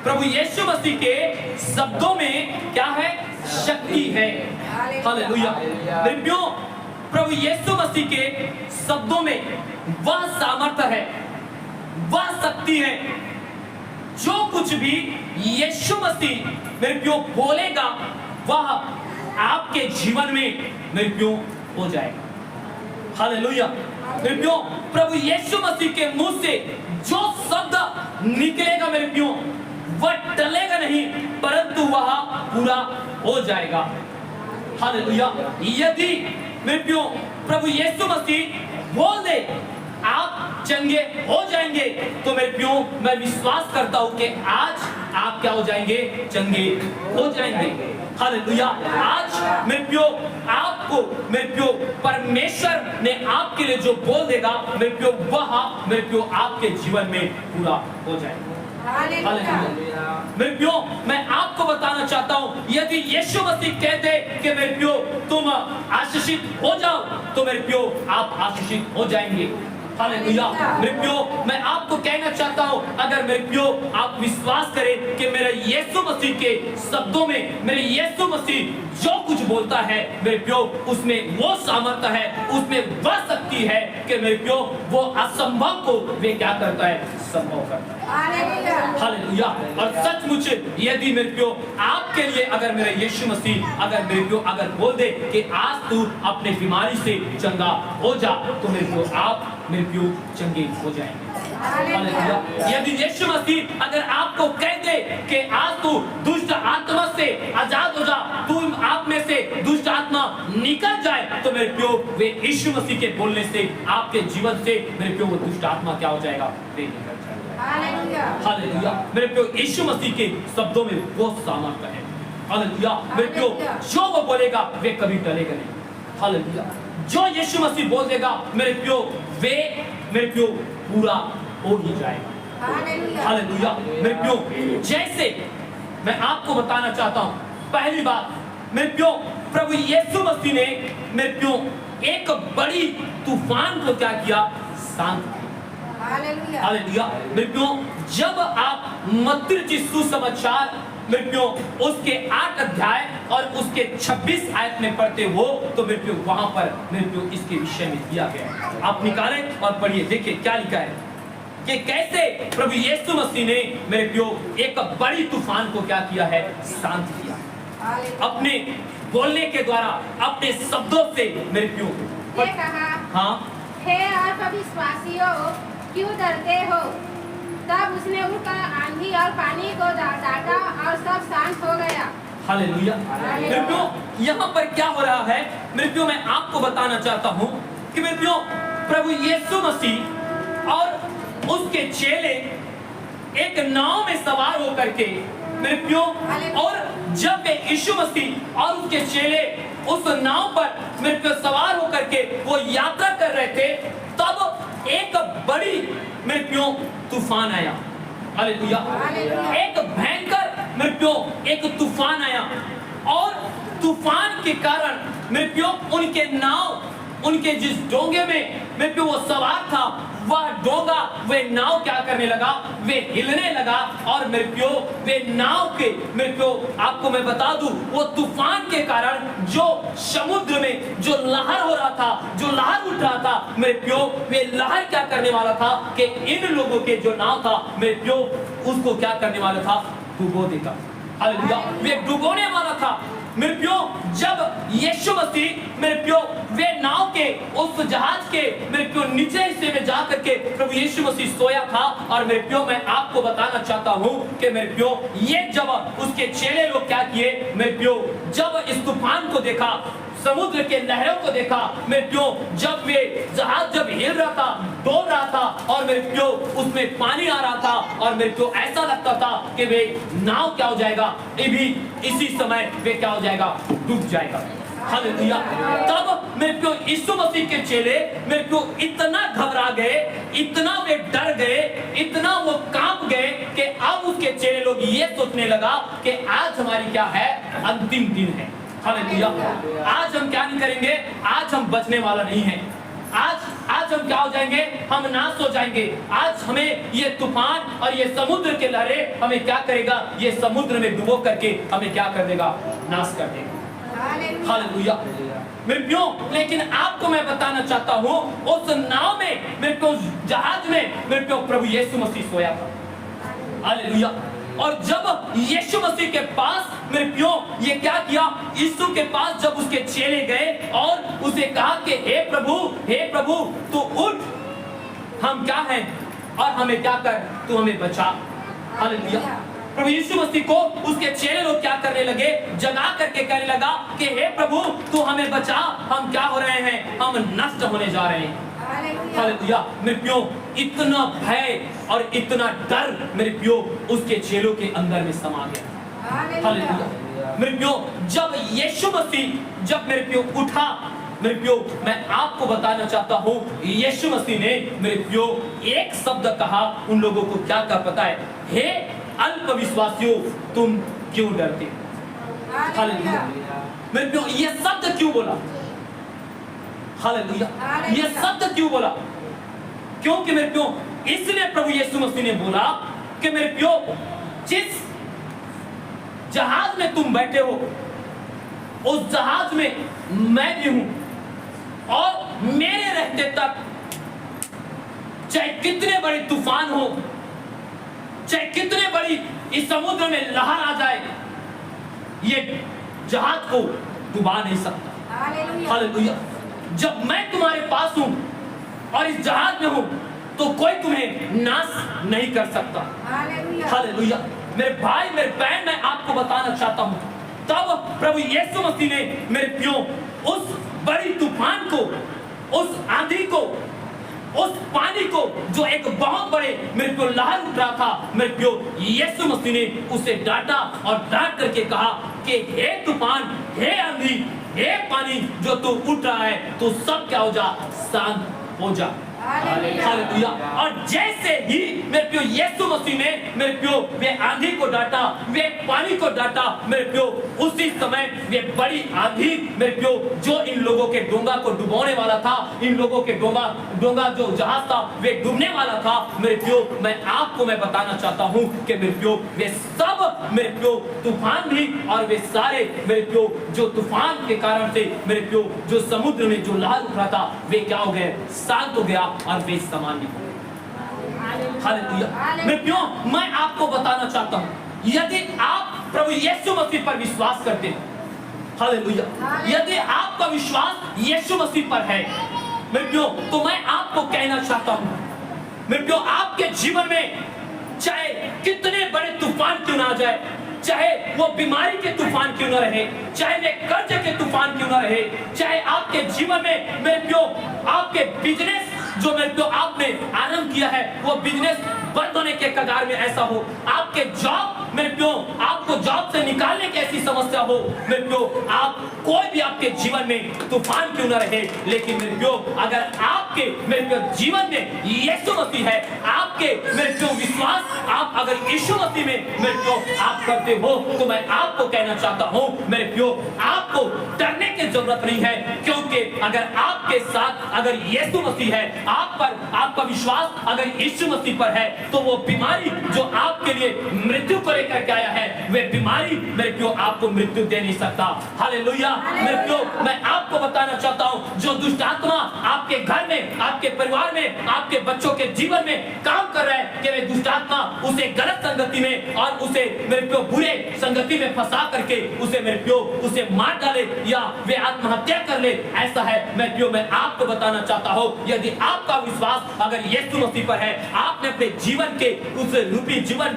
प्रभु यीशु मसीह के शब्दों में क्या है? शक्ति है। हालेलुया। मेरे प्रियो, प्रभु यीशु मसीह के शब्दों में वह सामर्थ्य है, वह शक्ति है। जो कुछ भी यीशु मसीह मेरे प्रियो बोलेगा वह आपके जीवन में मेरे प्रियो हो जाएगा। हालेलुया। मेरे प्रियो, प्रभु यीशु मसीह के मुंह से जो शब्द निकलेगा मेरे प्रियो, वह टलेगा नहीं, परंतु वह पूरा हो जाएगा। हालेलुया। यदि मेरे प्रियो प्रभु यीशु मसीह बोल दे आप चंगे हो जाएंगे, तो मेरे प्रियो मैं विश्वास करता हूं कि आज आप क्या हो जाएंगे? चंगे हो जाएंगे। हालेलुया। आज मेरे प्रियो आपको मेरे प्रियो परमेश्वर ने आपके लिए जो बोल देगा मेरे प्रियो, वह मेरे प्रियो आपके जीवन में पूरा हो जाएगा। हालेलुया। मेरे प्रियो, मैं आपको बताना चाहता हूं, यदि यीशु मसीह कहते कि मेरे प्रियो तुम आशीषित हो जाओ, तो मेरे प्रियो आप आशीषित हो जाएंगे। हालेलुया। मेरे प्रियो, मैं आपको कहना चाहता हूं, अगर मेरे प्रियो आप विश्वास करें कि मेरे यीशु मसीह के शब्दों में मेरे यीशु मसीह जो कुछ बोलता है मेरे प्रियो, उसमें वो सामर्थ्य है, उसमें वह शक्ति है कि मेरे प्रियो वो असंभव को वे क्या करता है? संभव करता है। हालेलुया। और सचमुच यदि मेरे प्रियो आपके लिए अगर मेरे यीशु मसीह अगर मेरे प्रियो अगर बोल दे कि आज तू अपने बीमारी से चंगा हो जा, तो मेरे प्रियो आप मेरे प्रियो चंगे हो जाएंगे। हालेलुया। यदि यीशु मसीह अगर आपको कह दे कि आज तू दुष्ट आत्मा से आजाद हो जा, तू आप में से दुष्ट आत्मा निकल जाए, तो मेरे प्रियो वे यीशु मसीह के बोलने से आपके जीवन से मेरे प्रियो वो दुष्ट आत्मा क्या हो जाएगा? वे निकल जाएगा। हालेलुया। मेरे प्रियो यीशु मसीह के शब्दों में वो सामर्थ्य है। हालेलुया। मेरे प्रियो जो वो बोलेगा वे कभी टलेगा नहीं। हालेलुया। जो यीशु मसीह बोल देगा मेरे प्रियो वे मेरे प्रियो पूरा हो ही जाएगा। हालेलुया। मेरे प्रियो, जैसे मैं आपको बताना चाहता हूं, पहली बात मेरे प्रियो प्रभु यीशु मसीह ने मेरे प्रियो एक बड़ी तूफान को क्या किया? शांत किया। हालेलुया। मेरे प्रियो, जब आप मत्ती रचित सुसमाचार मेरे प्रियो उसके 8 अध्याय और उसके 26 आयत में पढ़ते हो, तो मेरे प्रियो वहां पर मेरे प्रियो इसके विषय में दिया गया है। आप निकालें और पढ़िए, देखिए क्या लिखा है कि कैसे प्रभु यीशु मसीह ने मेरे प्रियो एक बड़ी तूफान को क्या किया है? शांत किया अपने बोलने के द्वारा, अपने शब्दों से मेरे प्रियो। हाँ, हे अविश्वासियों, क्यों डरते हो? तब उसने उठकर आंधी और पानी को डांटा और सब शांत हो गया। हालेलुया। मेरे प्रियो, यहाँ पर क्या हो रहा है मेरे प्रियो, मैं आपको बताना चाहता हूँ कि मेरे प्रियो प्रभु यीशु मसीह और उसके चेले एक नाव में सवार होकर के मेरे प्रियो, और जब वे यीशु मसीह और उसके चेले उस नाव पर मेरे प्रियो सवार होकर के वो यात्रा कर रहे थे, तब एक बड़ी मेरे प्रियो तूफान आया। हालेलुया। एक भयंकर मेरे प्रियो एक तूफान आया, और तूफान के कारण मेरे प्रियो उनके नाव, उनके जिस डोंगे में मेरे प्रियो वो सवार था, वह डोंगा वे नाव क्या करने लगा? वे हिलने लगा। और मेरे प्रियो वे नाव के मेरे प्रियो आपको मैं बता दूं, वो तूफान के कारण जो समुद्र में जो लहर हो रहा था, जो लहर उठ रहा था मेरे प्रियो, वे लहर क्या करने वाला था कि इन लोगों के जो नाव था मेरे प्रियो उसको क्या करने वाला था? डुबो देगा। हालेलुया। वे डुबोने वाला था मेरे प्रियो। जब यीशु मसीह मेरे प्रियो वे नाव के उस जहाज के मेरे प्रियो नीचे हिस्से में जाकर के प्रभु यीशु मसीह सोया था, और मेरे प्रियो मैं आपको बताना चाहता हूं कि मेरे प्रियो ये जब उसके चेले लोग क्या किए मेरे प्रियो, जब इस तूफान को देखा, समुद्र के लहरों को देखा मेरे प्रियो, जब वे जहाज जब हिल रहा था, डोल रहा था, और मेरे प्रियो उसमें पानी आ रहा था, और मेरे प्रियो ऐसा लगता था कि वे नाव क्या हो जाएगा, ये भी इसी समय वे क्या हो जाएगा? डूब जाएगा। हालेलुया। तब मेरे प्रियो यीशु मसीह के चेले मेरे प्रियो इतना घबरा गए, इतना वे डर गए, इतना वो कांप गए कि अब उसके चेले लोग ये सोचने लगा कि आज हमारी क्या है? अंतिम दिन है। हालेलुया। आज हम क्या नहीं करेंगे? आज हम बचने वाला नहीं है। आज आज हम क्या हो जाएंगे, हम नाश हो जाएंगे। आज हमें ये तूफान और ये समुद्र के लहरें हमें क्या करेगा, ये समुद्र में डुबो करके हमें क्या कर देगा, नाश कर देगा। हालेलुया मेरे प्रियो, लेकिन आपको मैं बताना चाहता हूँ उस नाव में, मेरे को जहाज में मेरे प्रियो प्रभु यीशु मसीह सोया था। हालेलुया। और जब यीशु मसीह के पास मेरे प्रियो ये क्या किया, यीशु के पास जब उसके चेले गए और उसे कहा कि हे प्रभु तू उठ, हम क्या हैं और हमें क्या कर, तू हमें बचा। हालेलुया। प्रभु यीशु मसीह को उसके चेले लोग क्या करने लगे, जगा करके कहने लगा कि हे प्रभु तू हमें बचा, हम क्या हो रहे हैं, हम नष्ट होने जा रहे हैं। हालेलुया मेरे प्रियो, इतना भय और इतना डर मेरे प्रियो उसके चेलों के अंदर में समा गया। हालेलुया मेरे प्रियो, जब यीशु मसीह जब मेरे प्रियो उठा, मेरे प्रियो मैं आपको बताना चाहता हूँ यीशु मसीह ने मेरे प्रियो एक शब्द कहा उन लोगों को, क्या कर पता है, हे अल्पविश्वासियों तुम क्यों डरते। हालेलुया मेरे प्रियो, ये शब्द क्यों बोला, हालेलुया ये शब्द क्यों बोला, क्योंकि मेरे प्रियो इसलिए प्रभु यीशु मसीह ने बोला कि मेरे प्रियो जिस जहाज में तुम बैठे हो उस जहाज में मैं भी हूं और मेरे रहते तक चाहे कितने बड़े तूफान हो, चाहे कितने बड़ी इस समुद्र में लहर आ जाए, ये जहाज को डुबा नहीं सकता। हालेलुया। जब मैं तुम्हारे पास हूं और इस जहाज में हूं तो कोई तुम्हें नाश नहीं कर सकता। हालेलुया मेरे भाई मेरे बहन, मैं आपको बताना चाहता हूं तब प्रभु यीशु मसीह ने मेरे प्रियो उस बड़ी तूफान को, उस आंधी को, उस पानी को जो एक बहुत बड़े मेरे को लहर उठ रहा था, मेरे प्रियो यीशु मसीह ने उसे डांटा और डांट करके कहा कि हे तूफान, हे आंधी, हे पानी जो तू उठ रहा है तो सब क्या हो जा, शांत हो जा। हालेलुया। और जैसे ही मेरे प्रियो यीशु मसीह ने मेरे प्रियो वे आंधी को डांटा, वे पानी को डांटा, मेरे प्रियो उसी समय वे बड़ी आंधी मेरे प्रियो जो इन लोगों के डोंगा को डुबोने वाला था, इन लोगों के डोंगा जो जहाज था वे डूबने वाला था, मेरे प्रियो मैं आपको मैं बताना चाहता हूँ कि मेरे प्रियो वे सब मेरे प्रियो तूफान भी और वे सारे मेरे प्रियो जो तूफान के कारण से मेरे प्रियो जो समुद्र में जो लहर उठ रहा था वे क्या हो गए, शांत हो गया और वे सामान्य हो गए। हालेलुया मेरे प्रियो, मैं आपको बताना चाहता हूँ यदि आप प्रभु यीशु मसीह पर विश्वास करते हैं, हालेलुया, यदि आपका विश्वास यीशु मसीह पर है मेरे प्रियो, तो मैं आपको कहना चाहता हूँ मेरे प्रियो आपके जीवन में चाहे कितने बड़े तूफान क्यों ना आ जाए, चाहे वो बीमारी के तूफान क्यों ना रहे, चाहे वे कर्ज के तूफान क्यों ना रहे, चाहे आपके जीवन में मेरे प्रियो आपके बिजनेस जो मेरे प्रियो आपने आरंभ किया है वो बिजनेस बंद होने के कगार में ऐसा हो, आपके जॉब मेरे प्रियो आपको जॉब से निकालने की ऐसी समस्या हो मेरे प्रियो, आप कोई भी आपके जीवन में तूफान क्यों ना रहे, लेकिन मेरे प्रियो अगर आपके मेरे प्रियो जीवन में यीशु मसीह है, आपके मेरे प्रियो विश्वास आप अगर यीशु मसीह में मेरे प्रियो आप करते हो तो मैं आपको कहना चाहता हूँ मेरे प्रियो आपको डरने की जरूरत नहीं है, क्योंकि अगर आपके साथ अगर यीशु मसीह है, आप पर आपका विश्वास अगर यीशु मसीह पर है तो वो बीमारी जो आपके लिए मृत्यु को लेकर के आया है वे बीमारी मेरे प्रियो आपको मृत्यु दे नहीं सकता। हालेलुया मेरे प्रियो मैं आपको बताना चाहता हूँ जो दुष्ट आत्मा आपके घर में, आपके परिवार में, आपके बच्चों के जीवन में काम कर रहा है कि वे दुष्ट आत्मा उसे गलत संगति में और उसे मेरे प्रियो बुरे संगति में फंसा करके उसे मेरे प्रियो उसे मार डाले या वे आत्महत्या कर ले, ऐसा है मेरे प्रियो मैं आपको बताना चाहता हूँ यदि आपका विश्वास अगर यीशु मसीह पर है, आपने अपने जीवन के उस रूपी जीवन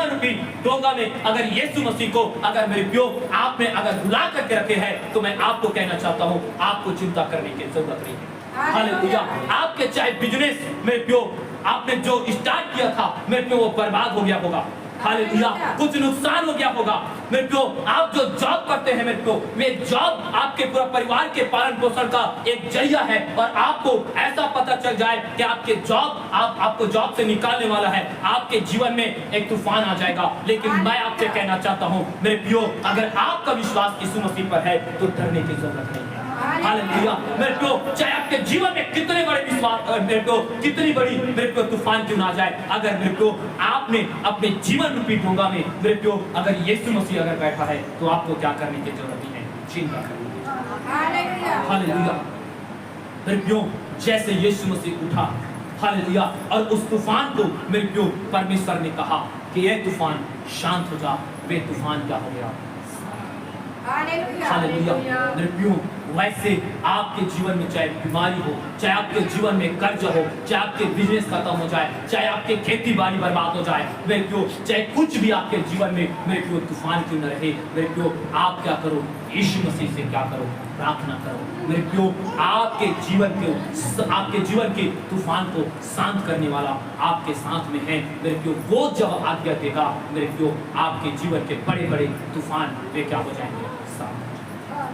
रूपी डोंगा में अगर यीशु मसीह को अगर मेरे प्रियो आपने अगर भुला करके रखे हैं तो मैं आपको कहना चाहता हूँ आपको चिंता करने की जरूरत नहीं है। हालेलुया आपके चाहे बिजनेस मेरे प्रियो आपने जो स्टार्ट किया था मेरे प्रियो वो बर्बाद हो गया होगा, हालेलुया कुछ नुकसान हो गया होगा मेरे प्रियो, आप जो जॉब करते हैं मेरे प्रियो वे जॉब आपके पूरा परिवार के पालन पोषण का एक जरिया है और आपको ऐसा पता चल जाए कि आपके जॉब आपको जॉब से निकालने वाला है, आपके जीवन में एक तूफान आ जाएगा, लेकिन मैं आपसे कहना चाहता हूँ मेरे प्रियो अगर आपका विश्वास यीशु मसीह पर है तो डरने की जरूरत नहीं है। हालेलुया। मेरे को चाहे आपके जीवन में कितने बड़े विश्वास मेरे को कितनी बड़ी मेरे को तूफान क्यों ना जाए, अगर मेरे को आपने अपने जीवन रूपी डोंगा में मेरे को अगर यीशु मसीह अगर बैठा है तो आपको क्या करने की जरूरत है? चिंता करने की। हालेलुया। मेरे को जैसे यीशु मसीह उठा, हालेलुया, और उस तूफान को मेरे को परमेश्वर ने कहा कि ये तूफान शांत हो जा, वे तूफान क्या हो गया? हालेलुया। मेरे प्रियो, वैसे आपके जीवन में चाहे बीमारी हो, चाहे आपके जीवन में कर्ज हो, चाहे आपके बिजनेस खत्म हो जाए, चाहे आपके खेती बाड़ी बर्बाद हो जाए, मेरे प्रियो, चाहे कुछ भी आपके जीवन में मेरे प्रियो तूफान क्यों न रहे, मेरे प्रियो आप क्या करो? यीशु मसीह से क्या करो? प्रार्थना करो। मेरे प्रियो, आपके जीवन के तूफान को शांत करने वाला आपके साथ में है। मेरे प्रियो, वो जब आज्ञा देगा मेरे प्रियो, आपके जीवन के बड़े बड़े तूफान वे क्या हो जाएंगे?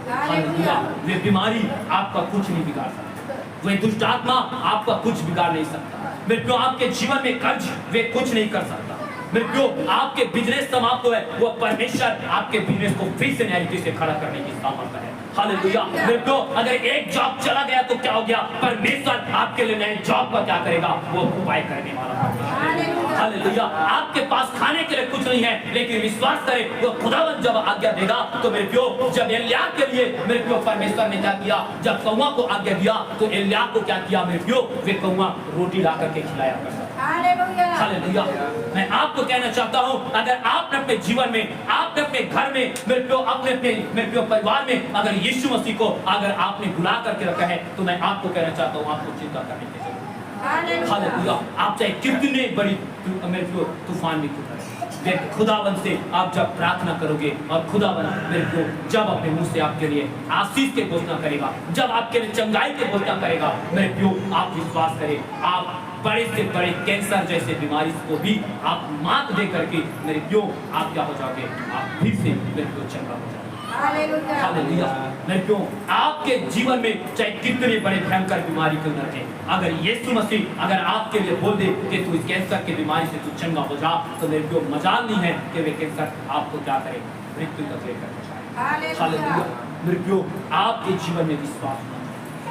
हालेलुया। वे बीमारी आपका कुछ नहीं बिगाड़ सकता, वे दुष्ट आत्मा आपका कुछ बिगाड़ नहीं सकता। मेरे प्रियो, आपके जीवन में कर्ज वे कुछ नहीं कर सकता। मेरे प्रियो, आपके बिजनेस समाप्त हुए, वो परमेश्वर आपके बिजनेस को फिर से नई रीति से खड़ा करने की सामर्थ्य है। हालेलुया। मेरे प्रियो, अगर एक जॉब चला गया तो क्या हो गया? परमेश्वर आपके लिए नए जॉब का क्या करेगा? वो उपाय करने वाला है। हालेलुया। आपके पास खाने के लिए कुछ नहीं है, लेकिन विश्वास करें वो खुदावंद जब आज्ञा देगा तो मेरे प्रियो, जब एलिय्याह के लिए मेरे प्रियो परमेश्वर ने क्या किया? जब कौवा को आज्ञा दिया तो एलिय्याह को क्या किया? मेरे प्रियो, वे कौवा रोटी ला करके खिलाया करता। हालेलुया। मैं आपको कहना चाहता हूँ, अगर आपने अपने जीवन में, आपने अपने घर में, मेरे प्रियो, अपने मेरे प्रियो परिवार में अगर यीशु मसीह को अगर आपने बुला करके रखा है तो मैं आपको कहना चाहता हूँ, आपको चिंता करने की जरूरत है। हालेलुया। आप चाहे कितने बड़ी मेरे प्रियो तूफान में क्यों रहे, खुदावन से आप जब प्रार्थना करोगे और खुदावन मेरे को जब अपने मुंह से आपके लिए आशीष के घोषणा करेगा, जब आपके लिए चंगाई के घोषणा करेगा, मेरे प्रियो आप विश्वास करें, आप बड़े से बड़े कैंसर जैसे बीमारी को भी आप मात दे करके मेरे प्रियो आप क्या हो जाओगे? आप फिर से मेरे प्रियो चंगा हो जाओगे। हालेलुया। मेरे प्रियो, आपके जीवन में चाहे कितने बड़े भयंकर बीमारी क्यों न रहे, अगर यीशु मसीह अगर आपके लिए बोल दे कि तू इस कैंसर की बीमारी से तू चंगा हो जा, तो मेरे प्रियो मजाल नहीं है कि वे कैंसर आपको क्या करे? मृत्यु तक लेकर जाए। हालेलुया। मेरे प्रियो, आपके जीवन में विश्वास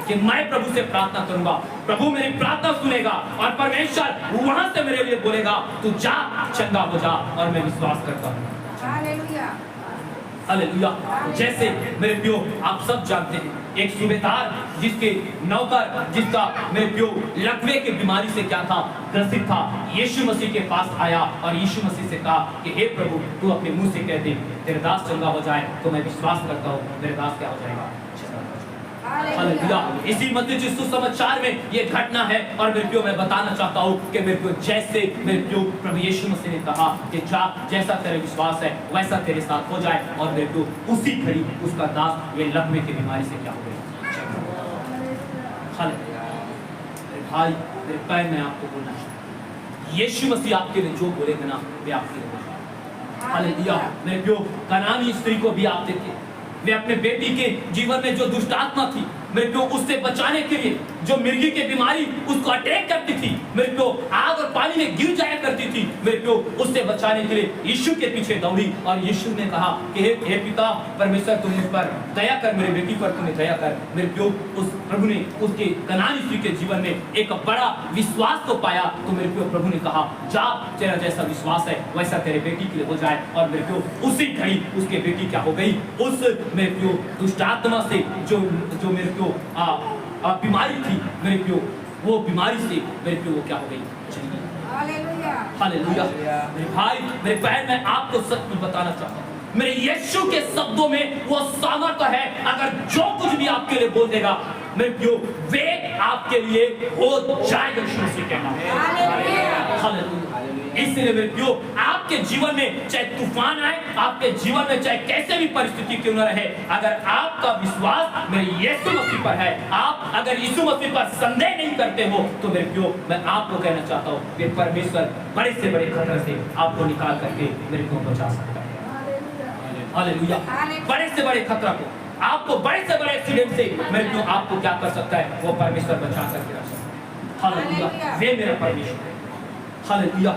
कि मैं प्रभु से प्रार्थना करूंगा, प्रभु मेरी प्रार्थना सुनेगा और परमेश्वर वहां से मेरे लिए बोलेगा तू जा, चंगा हो जा, और मैं विश्वास करता हूँ। हालेलुया। हालेलुया। जैसे मेरे प्रियो आप सब जानते हैं, एक सूबेदार जिसके नौकर जिसका मेरे प्रियो लकवे की बीमारी से क्या था? ग्रसित था। यीशु मसीह के पास आया और यीशु मसीह से कहा कि हे प्रभु, तू अपने मुंह से कह दे तेरे दास चंगा हो जाए, तो मैं विश्वास करता हूँ मेरे दास क्या हो जाएगा? हालेलुया। इसी मत्ती सुसमाचार में ये घटना है और मेरे प्रियो मैं बताना चाहता हूँ कि मेरे प्रियो जैसे मेरे प्रियो प्रभु यीशु मसीह ने कहा कि जा, जैसा तेरे विश्वास है वैसा तेरे साथ हो जाए, और मेरे प्रियो उसी घड़ी उसका दास ये लकवे की बीमारी से क्या हो गया? हालेलुया। मेरे भाई, मेरे पैर में आपको बोलना चाहिए, यीशु मसीह आपके लिए जो बोलेगा ना वे आपके लिए बोलेगा। हालेलुया। मेरे प्रियो, कनानी स्त्री को भी आप देखिए, वे अपने बेटी के जीवन में जो दुष्ट आत्मा थी मेरे को उससे बचाने के लिए, जो मिर्गी की बीमारी उसको अटैक करती थी, मेरे को आग और पानी में गिर जाया करती थी, मेरे को उससे बचाने के लिए यीशु के पीछे दौड़ी और यीशु ने कहा कि हे पिता परमेश्वर, तुम इस पर दया कर, मेरे बेटी पर तुम्हें दया कर। मेरे को उस प्रभु ने उसके कनानी स्त्री के जीवन में एक बड़ा विश्वास को पाया, तो मेरे को प्रभु ने कहा जा, तेरा जैसा विश्वास है वैसा तेरे बेटी के लिए हो जाए, और मेरे को उसी घड़ी उसके बेटी क्या हो गई? उस मेरे को दुष्ट आत्मा से जो मेरे को बीमारी थी मेरे प्रियो, वो बीमारी से मेरे प्रियो वो क्या हो गई? हालेलुया। हालेलुया। मेरे भाई, मेरे बहन, मैं आपको सच में बताना चाहता हूँ, मेरे यीशु के शब्दों में वो सामर्थ्य है, अगर जो कुछ भी आपके लिए बोल देगा मेरे प्रियो वे आपके लिए हो जाएगा। यीशु मसीह के नाम में हालेलुया। इसलिए मेरे प्रियो, आपके जीवन में चाहे तूफान आए, आपके जीवन में चाहे कैसे भी परिस्थिति क्यों न रहे, अगर आपका विश्वास मेरे यीशु मसीह पर है, आप अगर यीशु मसीह पर संदेह नहीं करते हो, तो मेरे प्रियो मैं आपको कहना चाहता हूँ कि परमेश्वर बड़े से बड़े खतरे से आपको निकाल करके मेरे को बचा सकता है। हालेलुया। बड़े से बड़े खतरा को, आपको बड़े से बड़े एक्सीडेंट से मेरे को आपको क्या कर सकता है? वो परमेश्वर बचा करके रख सकता है। हालेलुया। वे मेरा परमेश्वर है। हालेलुया।